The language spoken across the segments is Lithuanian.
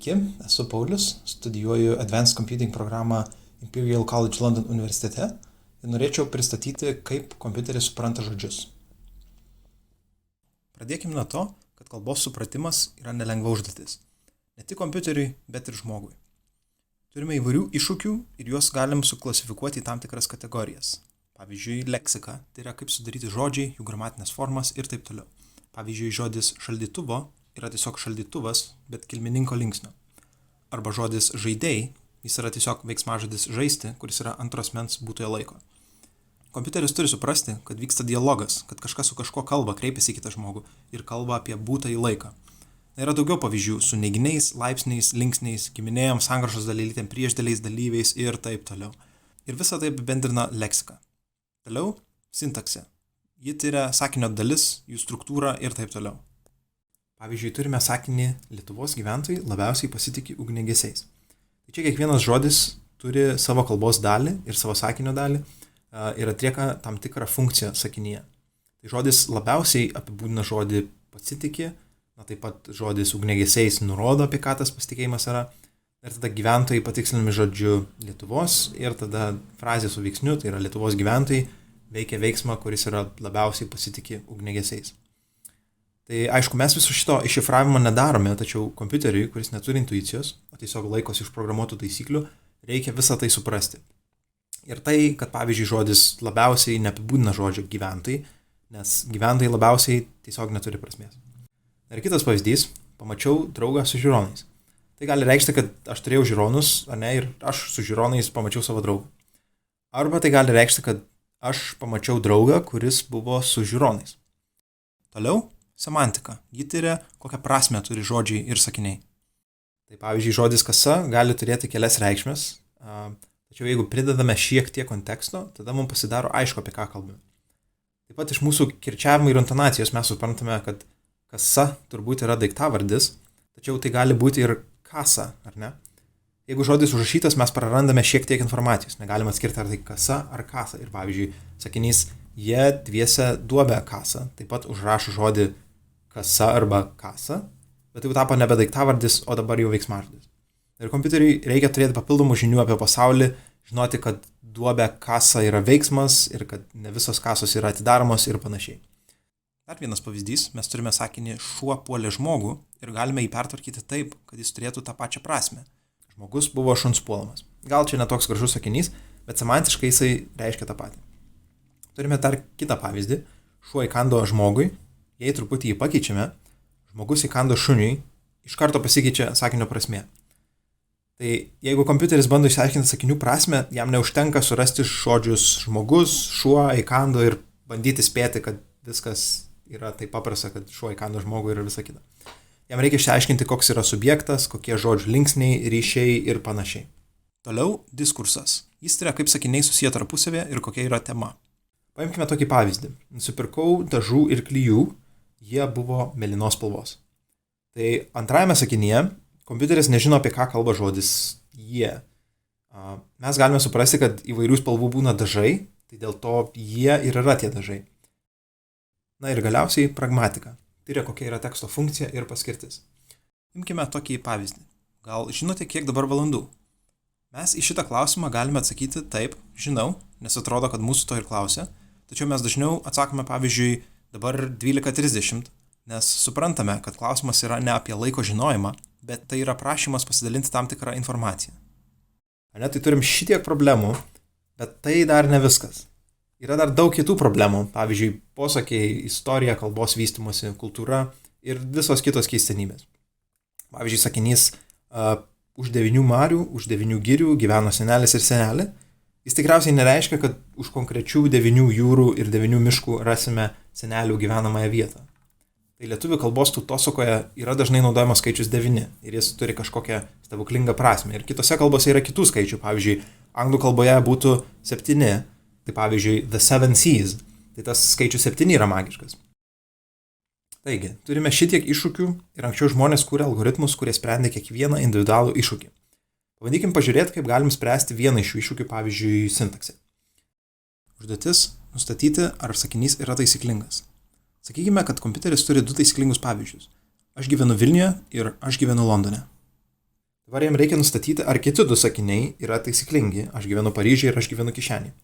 Sveiki, esu Paulius, studijuoju Advanced Computing programą Imperial College London universitete ir norėčiau pristatyti, kaip kompiuteris supranta žodžius. Pradėkime nuo to, kad kalbos supratimas yra nelengva užduotis. Ne tik kompiuteriui, bet ir žmogui. Turime įvairių iššūkių ir juos galim suklasifikuoti į tam tikras kategorijas. Pavyzdžiui, leksika, tai yra kaip sudaryti žodžiai, jų gramatinės formas ir taip toliau. Pavyzdžiui, žodis šaldytuvo yra tiesiog šaldytuvas, bet kilmininko linksnio. Arba žodis žaidėjai, jis yra tiesiog veiksmažodis žaisti, kuris yra antros mens būtojo laiko. Kompiuteris turi suprasti, kad vyksta dialogas, kad kažkas su kažkuo kalba, kreipiasi į kitą žmogų ir kalba apie būtąjį laiką. Yra daugiau pavyzdžių su neiginiais, laipsniais, linksniais, giminėjom, sangrašos dalylytėm, priešdėliais, dalyviais ir taip toliau. Ir visą tai apibendrina leksika. Toliau sintaksė. Ji tyria sakinio dalis, jų struktūrą ir taip toliau. Pavyzdžiui, turime sakinį Lietuvos gyventojai labiausiai pasitiki ugniagesiais. Tai čia kiekvienas žodis turi savo kalbos dalį ir savo sakinio dalį ir atlieka tam tikrą funkciją sakinyje. Tai žodis labiausiai apibūdina žodį pasitiki, taip pat žodis ugniagesiais nurodo, apie ką tas pasitikėjimas yra. Ir tada gyventojai patikslinami žodžiu Lietuvos ir tada frazė su veiksniu, tai yra Lietuvos gyventojai veikia veiksmą, kuris yra labiausiai pasitiki ugniagesiais. Tai aišku, mes viso šito iššifravimo nedarome, tačiau kompiuteriui, kuris neturi intuicijos, o tiesiog laikosi užprogramuotų taisyklių, reikia visą tai suprasti. Ir tai, kad pavyzdžiui žodis labiausiai neapibūdina žodžio gyventojai, nes gyventojai labiausiai tiesiog neturi prasmės. Ir kitas pavyzdys, pamačiau draugą su žiūronais. Tai gali reikšti, kad aš turėjau žiūronus, ar ne, ir aš su žiūronais pamačiau savo draugą. Arba tai gali reikšti, kad aš pamačiau draugą, kuris buvo su žiūronais. Toliau, semantika. Ji tyria, kokią prasmę turi žodžiai ir sakiniai. Tai pavyzdžiui, žodis kasa gali turėti kelias reikšmes, tačiau jeigu pridedame šiek tiek konteksto, tada mums pasidaro aišku, apie ką kalbame. Taip pat iš mūsų kirčiavimo ir intonacijos mes suprantame, kad kasa turbūt yra daiktavardis, tačiau tai gali būti ir kasa, ar ne? Jeigu žodis užrašytas, mes prarandame šiek tiek informacijos, negalime atskirti ar tai kasa ar kasa. Ir pavyzdžiui, sakinys, jie dviese duobę kasa, taip pat užrašo žodį kasa arba kasa, bet jau tapo nebe daiktavardis, o dabar jau veiksmažodis. Ir kompiuteriui reikia turėti papildomų žinių apie pasaulį, žinoti, kad duobė kasa yra veiksmas ir kad ne visos kasos yra atidaromos ir panašiai. Dar vienas pavyzdys, mes turime sakinį šuo puolė žmogų ir galime jį pertvarkyti taip, kad jis turėtų tą pačią prasmę. Žmogus buvo šuns puolamas. Gal čia netoks gražus sakinys, bet semantiškai jisai reiškia tą patį. Turime dar kitą pavyzdį. Šuo įkando žmogui, jei truputį jį pakeičiame, žmogus įkando šuniui, iš karto pasikeičia sakinio prasmė. Tai jeigu kompiuteris bando išsiaiškinti sakinių prasmę, jam neužtenka surasti žodžius žmogus, šuo įkando ir bandyti spėti, kad viskas yra taip paprasta, kad šuo įkando žmogų ir visa kita. Jam reikia išsiaiškinti, koks yra subjektas, kokie žodžių linksniai, ryšiai ir panašiai. Toliau diskursas. Jis tyria, kaip sakiniai susiję tarpusavėje ir kokia yra tema. Paimkime tokį pavyzdį. Nusipirkau dažų ir klijų, jie buvo mėlynos spalvos. Tai antrajame sakinyje kompiuteris nežino, apie ką kalba žodis jie. Mes galime suprasti, kad įvairių spalvų būna dažai, tai dėl to jie ir yra tie dažai. Na ir galiausiai pragmatika. Tyria, kokia yra teksto funkcija ir paskirtis. Imkime tokį pavyzdį. Gal žinote, kiek dabar valandų? Mes į šitą klausimą galime atsakyti taip, žinau, nes atrodo, kad mūsų to ir klausia, tačiau mes dažniau atsakome pavyzdžiui dabar 12:30, nes suprantame, kad klausimas yra ne apie laiko žinojimą, bet tai yra prašymas pasidalinti tam tikrą informaciją. Ar ne, tai turim šitiek problemų, bet tai dar ne viskas. Yra dar daug kitų problemų, pavyzdžiui, posakiai, istorija, kalbos vystymosi, kultūra ir visos kitos keistenybės. Pavyzdžiui, sakinys už 9 marių, už 9 girių gyveno senelis ir senelė. Jis tikriausiai nereiškia, kad už konkrečių 9 jūrų ir 9 miškų rasime senelių gyvenamąją vietą. Tai lietuvių kalbos tautosakoje yra dažnai naudojamas skaičius 9 ir jis turi kažkokią stebuklingą prasmę. Ir kitose kalbose yra kitų skaičių, pavyzdžiui, anglų kalboje būtų 7. Tai pavyzdžiui, the 7 seas, tai tas skaičius 7 yra magiškas. Taigi, turime šitiek iššūkių ir anksčiau žmonės kūrė algoritmus, kurie sprendė kiekvieną individualų iššūkį. Pabandykim pažiūrėti, kaip galim spręsti vieną iš šių iššūkių, pavyzdžiui, sintaksė. Užduotis – nustatyti, ar sakinys yra taisyklingas. Sakykime, kad kompiuteris turi 2 taisyklingus pavyzdžius. Aš gyvenu Vilniuje ir aš gyvenu Londone. Dabar jam reikia nustatyti, ar kiti du sakiniai yra taisyklingi. Aš gyvenu Paryžiuje ir aš gyvenu kišenėje.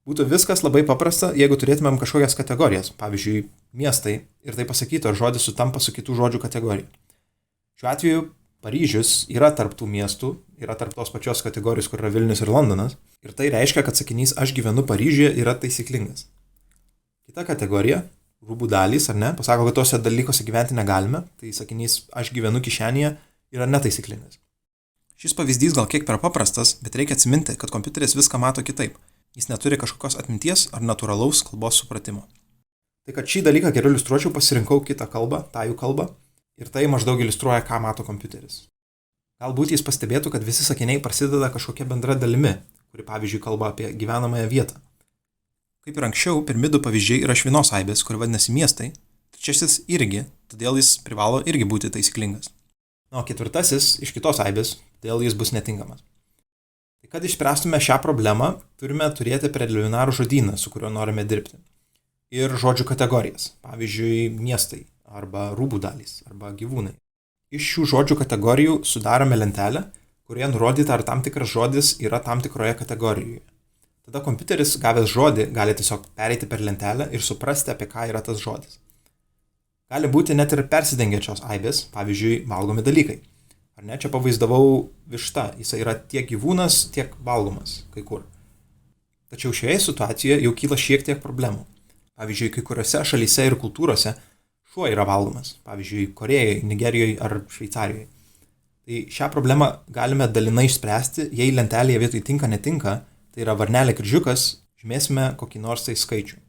Būtų viskas labai paprasta, jeigu turėtumėm kažkokias kategorijas, pavyzdžiui, miestai, ir tai pasakytų, ar žodis sutampa su kitų žodžių kategorija. Šiuo atveju Paryžius yra tarp tų miestų, yra tarp tos pačios kategorijos, kur yra Vilnius ir Londonas, ir tai reiškia, kad sakinys aš gyvenu Paryžiuje yra taisyklingas. Kita kategorija, rūbų dalys, ar ne, pasako, kad tose dalykose gyventi negalime, tai sakinys aš gyvenu kišenėje yra netaisyklingas. Šis pavyzdys gal kiek per paprastas, bet reikia atsiminti, kad kompiuteris viską mato kitaip. Jis neturi kažkokios atminties ar natūralaus kalbos supratimo. Tai kad šį dalyką geriau iliustruočiau, pasirinkau kitą kalbą, tajų kalbą, ir tai maždaug iliustruoja, ką mato kompiuteris. Galbūt jis pastebėtų, kad visi sakiniai prasideda kažkokia bendra dalimi, kuri pavyzdžiui kalba apie gyvenamąją vietą. Kaip ir anksčiau, pirmi du pavyzdžiai yra iš vienos aibės, kuri vadinasi miestai, trečiasis irgi, todėl jis privalo irgi būti taisyklingas. Na, o ketvirtasis iš kitos aibės, todėl jis bus netinkamas. Tai kad išspręstume šią problemą, turime turėti preliminarų žodyną, su kuriuo norime dirbti. Ir žodžių kategorijas, pavyzdžiui, miestai, arba rūbų dalys, arba gyvūnai. Iš šių žodžių kategorijų sudarome lentelę, kurioje nurodyta, ar tam tikras žodis yra tam tikroje kategorijoje. Tada kompiuteris, gavęs žodį, gali tiesiog pereiti per lentelę ir suprasti, apie ką yra tas žodis. Gali būti net ir persidengiančios aibės, pavyzdžiui, valgomi dalykai. Ar ne, čia pavaizdavau višta, jis yra tiek gyvūnas, tiek valgomas kai kur. Tačiau šioje situacijoje jau kyla šiek tiek problemų. Pavyzdžiui, kai kuriuose šalyse ir kultūrose šuo yra valgomas, pavyzdžiui, Korėjoje, Nigerijoje ar Šveicarijoje. Tai šią problemą galime dalinai išspręsti, jei lentelėje vietoj tinka netinka, tai yra varnelė kryžiukas, žymėsime kokį nors tai skaičių.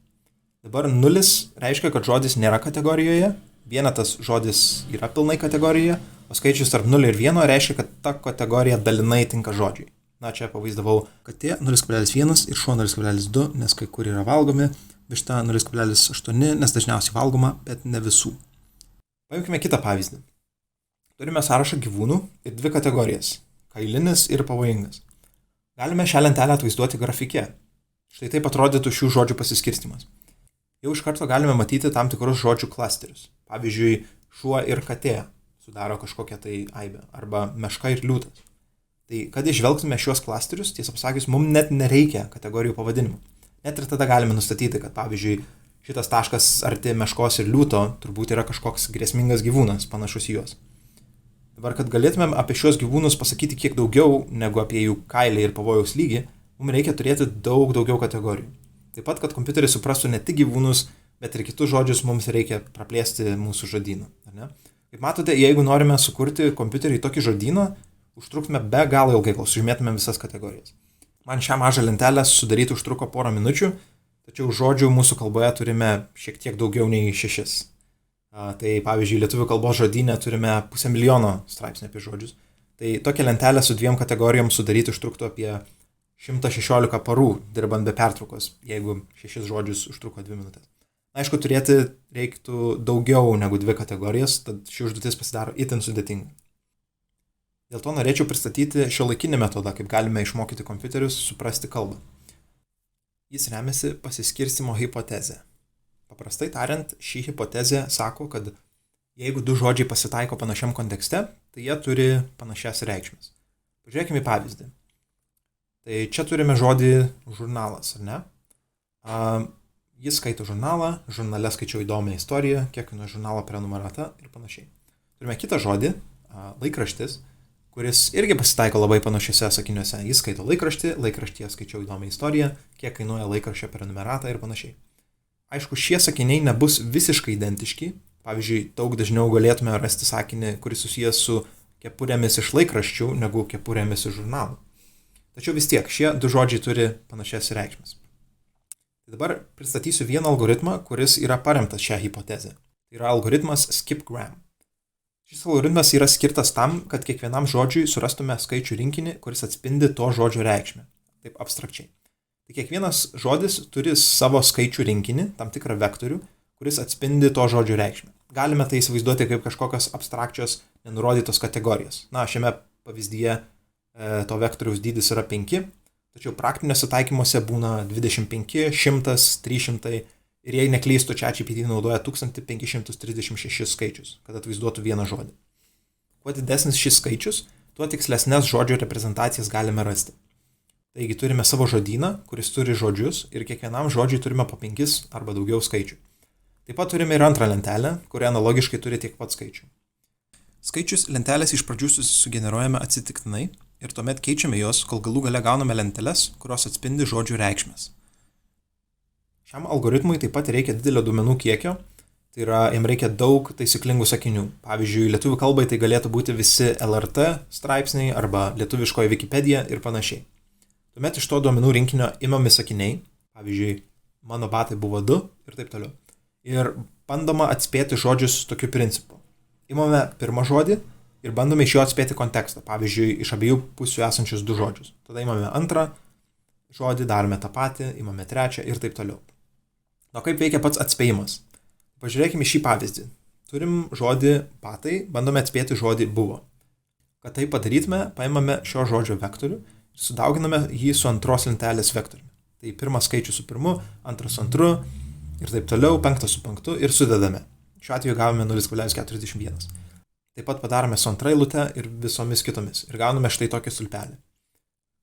Dabar 0 reiškia, kad žodis nėra kategorijoje, vienetas žodis yra pilnai kategorijoje, o skaičius tarp 0 ir 1 reiškia, kad ta kategorija dalinai tinka žodžiui. Na, čia pavaizdavau katė 0,1 ir šuo 0,2, nes kai kur yra valgomi, višta 0,8, nes dažniausiai valgoma, bet ne visų. Paimkime kitą pavyzdį. Turime sąrašą gyvūnų ir dvi kategorijas – kailinis ir pavojingas. Galime šią lentelę atvaizduoti grafike. Štai taip atrodytų šių žodžių pasiskirstimas. Jau iš karto galime matyti tam tikrus žodžių klasterius. Pavyzdžiui, šuo ir katė sudaro kažkokią tai aibę, arba meška ir liūtas. Tai kad išvelgtume šiuos klasterius, tiesą pasakius, mums net nereikia kategorijų pavadinimų. Net ir tada galime nustatyti, kad pavyzdžiui, šitas taškas arti meškos ir liūto turbūt yra kažkoks grėsmingas gyvūnas, panašus į juos. Dabar, kad galėtumėm apie šios gyvūnus pasakyti kiek daugiau negu apie jų kailį ir pavojaus lygį, mums reikia turėti daug daugiau kategorijų. Taip pat, kad kompiuteris suprastų ne tik gyvūnus, bet ir kitus žodžius, mums reikia praplėsti mūsų žodyną. Kaip matote, jeigu norime sukurti kompiuterį tokį žodyną, užtruktume be galo ilgai, kol sužymėtume visas kategorijas. Man šią mažą lentelę sudaryti užtruko porą minučių, tačiau žodžių mūsų kalboje turime šiek tiek daugiau nei 6. Tai pavyzdžiui, lietuvių kalbos žodyne turime 500 000 straipsnių apie žodžius. Tai tokią lentelę su 2 kategorijom sudaryti užtruktų apie 116 parų, dirbant be pertraukos, jeigu 6 žodžius užtruko 2 minutės. Aišku, turėti reiktų daugiau negu 2 kategorijas, tad ši užduotis pasidaro itin sudėtinga. Dėl to norėčiau pristatyti šiuolaikinį metodą, kaip galime išmokyti kompiuterius suprasti kalbą. Jis remiasi pasiskirstymo hipotezę. Paprastai tariant, ši hipotezė sako, kad jeigu 2 žodžiai pasitaiko panašiam kontekste, tai jie turi panašias reikšmes. Pažiūrėkime į pavyzdį. Tai čia turime žodį žurnalas, ar ne? Jis skaito žurnalą, žurnale skaičiau įdomią istoriją, kiek kainuoja žurnalo prenumerata ir panašiai. Turime kitą žodį, laikraštis, kuris irgi pasitaiko labai panašiuose sakiniuose. Jis skaito laikraštį, laikraštyje skaičiau įdomią istoriją, kiek kainuoja laikraščio prenumerata ir panašiai. Aišku, šie sakiniai nebus visiškai identiški. Pavyzdžiui, daug dažniau galėtume rasti sakinį, kuris susijęs su kepurėmis iš laikraščių, negu kepurėmis iš žurnalų. Tačiau vis tiek, šie 2 žodžiai turi panašias reikšmes. Dabar pristatysiu vieną algoritmą, kuris yra paremtas šią hipotezę. Tai yra algoritmas skipgram. Šis algoritmas yra skirtas tam, kad kiekvienam žodžiui surastume skaičių rinkinį, kuris atspindi to žodžio reikšmę. Taip abstrakčiai. Tai kiekvienas žodis turi savo skaičių rinkinį, tam tikrą vektorių, kuris atspindi to žodžio reikšmę. Galime tai įsivaizduoti kaip kažkokios abstrakčios nenurodytos kategorijos. Na, šiame pavyzdyje to vektoriaus dydis yra 5. Tačiau praktiniuose taikymuose būna 25, 100, 300 ir jei neklystų, ChatGPT naudoja 1536 skaičius, kad atvaizduotų vieną žodį. Kuo didesnis šis skaičius, tuo tikslesnes žodžio reprezentacijas galime rasti. Taigi turime savo žodyną, kuris turi žodžius ir kiekvienam žodžiui turime po 5 arba daugiau skaičių. Taip pat turime ir antrą lentelę, kuri analogiškai turi tiek pat skaičių. Skaičius lentelės iš pradžių sugeneruojame atsitiktinai ir tuomet keičiame juos, kol galų gale gauname lenteles, kurios atspindi žodžių reikšmes. Šiam algoritmui taip pat reikia didelio duomenų kiekio, tai yra, jam reikia daug taisyklingų sakinių. Pavyzdžiui, lietuvių kalbai tai galėtų būti visi LRT straipsniai arba lietuviškoji Wikipedija ir panašiai. Tuomet iš to duomenų rinkinio imami sakiniai, pavyzdžiui, mano batai buvo 2 ir taip toliau. Ir bandoma atspėti žodžius tokiu principu. Imame pirmą žodį ir bandome iš jo atspėti kontekstą, pavyzdžiui, iš abiejų pusių esančius 2 žodžius. Tada imame antrą žodį, darome tą patį, imame trečią ir taip toliau. O kaip veikia pats atspėjimas? Pažiūrėkime šį pavyzdį. Turim žodį batai, bandome atspėti žodį buvo. Kad tai padarytume, paimame šio žodžio vektorių ir sudauginame jį su antros lentelės vektoriumi. Tai pirmas skaičius su pirmu, antras su antru ir taip toliau, penktas su penktu ir sudedame. Šiuo atveju gavome 0,41. Taip pat padarome su antra eilute ir visomis kitomis ir gauname štai tokį stulpelį.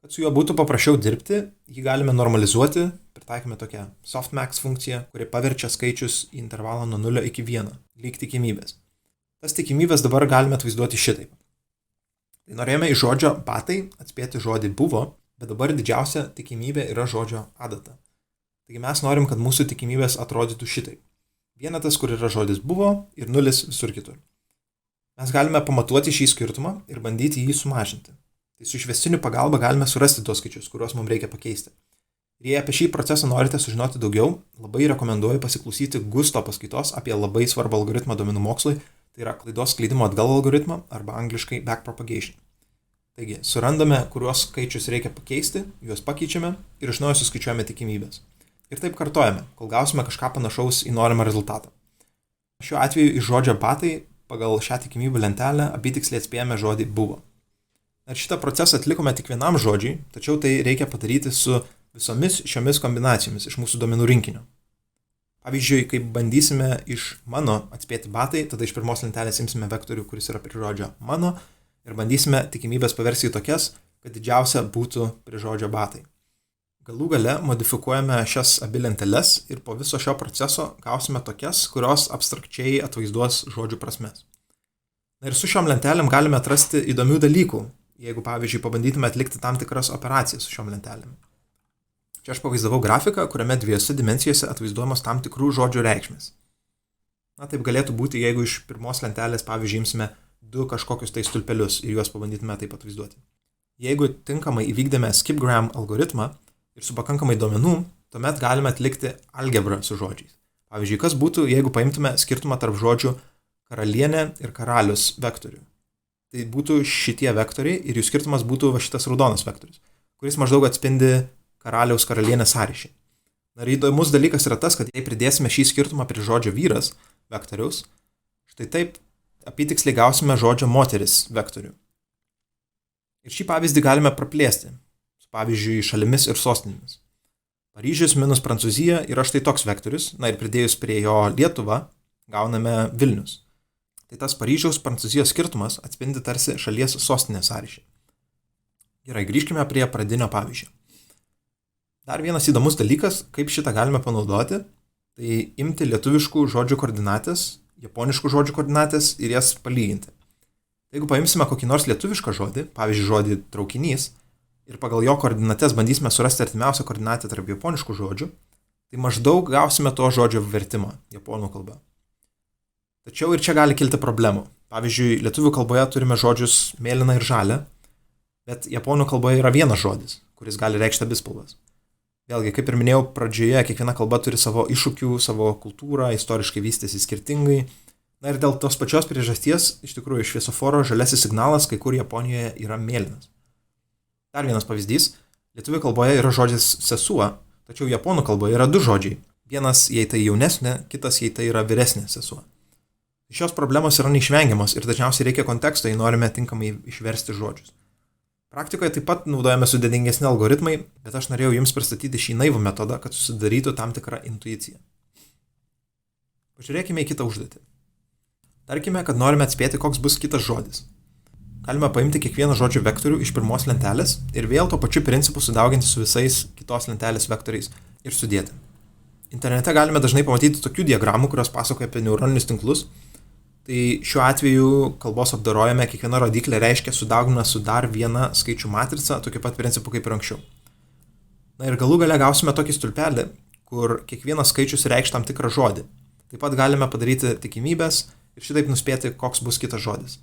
Kad su juo būtų paprasčiau dirbti, jį galime normalizuoti, pritaikome tokią softmax funkciją, kuri paverčia skaičius į intervalą nuo 0 iki 1, lyg tikimybės. Tas tikimybės dabar galime atvaizduoti šitaip. Tai norėjome iš žodžio batai atspėti žodį buvo, bet dabar didžiausia tikimybė yra žodžio adata. Taigi mes norim, kad mūsų tikimybės atrodytų šitaip. Vienetas, kur yra žodis buvo ir 0 visur kitur. Mes galime pamatuoti šį skirtumą ir bandyti jį sumažinti. Tai su išvestinių pagalba galime surasti tuos skaičius, kuriuos mums reikia pakeisti. Ir jei apie šį procesą norite sužinoti daugiau, labai rekomenduoju pasiklausyti Gusto paskaitos apie labai svarbų algoritmą duomenų mokslui, tai yra klaidos skleidimo atgal algoritmą arba angliškai backpropagation. Taigi, surandame, kuriuos skaičius reikia pakeisti, juos pakeičiame ir iš naujo suskaičiuojame tikimybės. Ir taip kartojame, kol gausime kažką panašaus į norimą rezultatą. Šiuo atveju iš žodžio batai pagal šią tikimybių lentelę apytiksliai atspėjame žodį buvo. Ir šitą procesą atlikome tik vienam žodžiui, tačiau tai reikia padaryti su visomis šiomis kombinacijomis iš mūsų duomenų rinkinio. Pavyzdžiui, kai bandysime iš mano atspėti batai, tada iš pirmos lentelės imsime vektorių, kuris yra prie žodžio mano ir bandysime tikimybės paversti į tokias, kad didžiausia būtų prie žodžio batai. Galų gale modifikuojame šias abi lenteles ir po viso šio proceso gausime tokias, kurios abstrakčiai atvaizduos žodžių prasmes. Na ir su šiom lentelėm galime atrasti įdomių dalykų, jeigu pavyzdžiui pabandytume atlikti tam tikras operacijas su šiom lentelėm. Čia aš pavaizdavau grafiką, kuriame 2 dimensijose atvaizduojamos tam tikrų žodžių reikšmės. Na taip galėtų būti, jeigu iš pirmos lentelės pavyzdžiui imsime 2 kažkokius tai stulpelius ir juos pabandytume taip atvaizduoti. Jeigu tinkamai įvykdėme skipgram algoritmą, ir su pakankamai duomenų, tuomet galime atlikti algebrą su žodžiais. Pavyzdžiui, kas būtų, jeigu paimtume skirtumą tarp žodžių karalienė ir karalius vektorių. Tai būtų šitie vektoriai ir jų skirtumas būtų va šitas raudonas vektorius, kuris maždaug atspindi karaliaus karalienės sąryšį. Na ir įdomus dalykas yra tas, kad jei pridėsime šį skirtumą prie žodžio vyras vektoriaus, štai taip apytiksliai gausime žodžio moteris vektorių. Ir šį pavyzdį galime praplėsti. Pavyzdžiui, šalimis ir sostinėmis. Paryžius minus Prancūzija yra štai toks vektorius, na ir pridėjus prie jo Lietuvą, gauname Vilnius. Tai tas Paryžiaus Prancūzijos skirtumas atspindi tarsi šalies sostinės sąryšį. Gerai, grįžkime prie pradinio pavyzdžio. Dar vienas įdomus dalykas, kaip šitą galime panaudoti, tai imti lietuviškų žodžių koordinatės, japoniškų žodžių koordinatės ir jas palyginti. Jeigu paimsime kokį nors lietuvišką žodį, pavyzdžiui žodį traukinys, ir pagal jo koordinates bandysime surasti artimiausią koordinatę tarp japoniškų žodžių, tai maždaug gausime to žodžio vertimą japonų kalba. Tačiau ir čia gali kilti problemų. Pavyzdžiui, lietuvių kalboje turime žodžius mėlyna ir žalia, bet japonų kalboje yra vienas žodis, kuris gali reikšti abi spalvas. Vėlgi, kaip ir minėjau pradžioje, kiekviena kalba turi savo iššūkių, savo kultūrą, istoriškai vystėsi skirtingai. Na ir dėl tos pačios priežasties, iš tikrųjų, šviesoforo žaliasis signalas kai kur Japonijoje yra mėlynas. Dar vienas pavyzdys. Lietuvių kalboje yra žodis sesuo, tačiau japonų kalboje yra 2 žodžiai. Vienas, jei tai jaunesnė, kitas, jei tai yra vyresnė sesuo. Šios problemos yra neišvengiamos ir dažniausiai reikia konteksto, jei norime tinkamai išversti žodžius. Praktikoje taip pat naudojame sudėtingesni algoritmai, bet aš norėjau jums pristatyti šį naivų metodą, kad susidarytų tam tikrą intuiciją. Pažiūrėkime į kitą užduotį. Tarkime, kad norime atspėti, koks bus kitas žodis. galime paimti kiekvieną žodžio vektorių iš pirmos lentelės ir vėl tuo pačiu principu sudauginti su visais kitos lentelės vektoriais ir sudėti. Internete galime dažnai pamatyti tokių diagramų, kurios pasakoja apie neuroninius tinklus. Tai šiuo atveju kalbos apdorojame kiekviena rodiklė reiškia sudaugina su dar viena skaičių matrica, tokiu pat principu kaip ir anksčiau. Na ir galų gale gausime tokį stulpelį, kur kiekvienas skaičius reikš tam tikrą žodį. Taip pat galime padaryti tikimybės ir šitaip nuspėti, koks bus kitas žodis.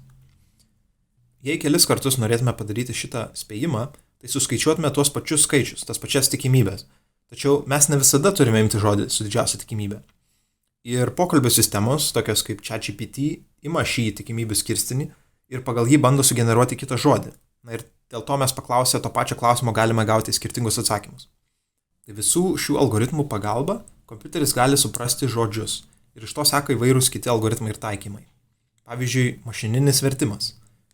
Jei kelis kartus norėtume padaryti šitą spėjimą, tai suskaičiuotume tuos pačius skaičius, tas pačias tikimybės. Tačiau mes ne visada turime imti žodį su didžiausia tikimybė. Ir pokalbių sistemos, tokios kaip ChatGPT, ima šį tikimybių skirstinį ir pagal jį bando sugeneruoti kitą žodį. Na ir dėl to mes paklausę to pačio klausimo galime gauti skirtingus atsakymus. Tai visų šių algoritmų pagalba kompiuteris gali suprasti žodžius ir iš to seka įvairūs kiti algoritmai ir taikymai. Pavyzdžiui, mašininis vertimas.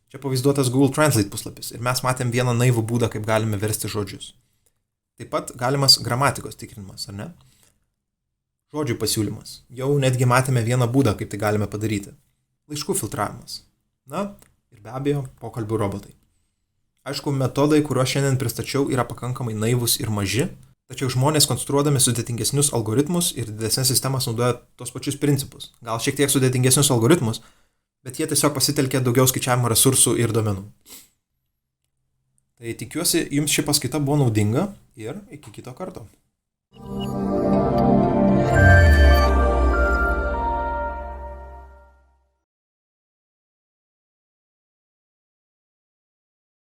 Čia pavaizduotas Google Translate puslapis ir mes matėm vieną naivų būdą, kaip galime versti žodžius. Taip pat galimas gramatikos tikrinimas, ar ne? Žodžių pasiūlymas. Jau netgi matėme vieną būdą, kaip tai galime padaryti. Laiškų filtravimas. Na, ir be abejo, pokalbių robotai. Aišku, metodai, kuriuos šiandien pristačiau, yra pakankamai naivūs ir maži, tačiau žmonės konstruodami sudėtingesnius algoritmus ir didesnės sistemas naudoja tos pačius principus. Gal šiek tiek sudėtingesnius algoritmus, bet jie tiesiog pasitelkia daugiau skaičiavimo resursų ir duomenų. Tai tikiuosi, jums ši paskaita buvo naudinga ir iki kito karto.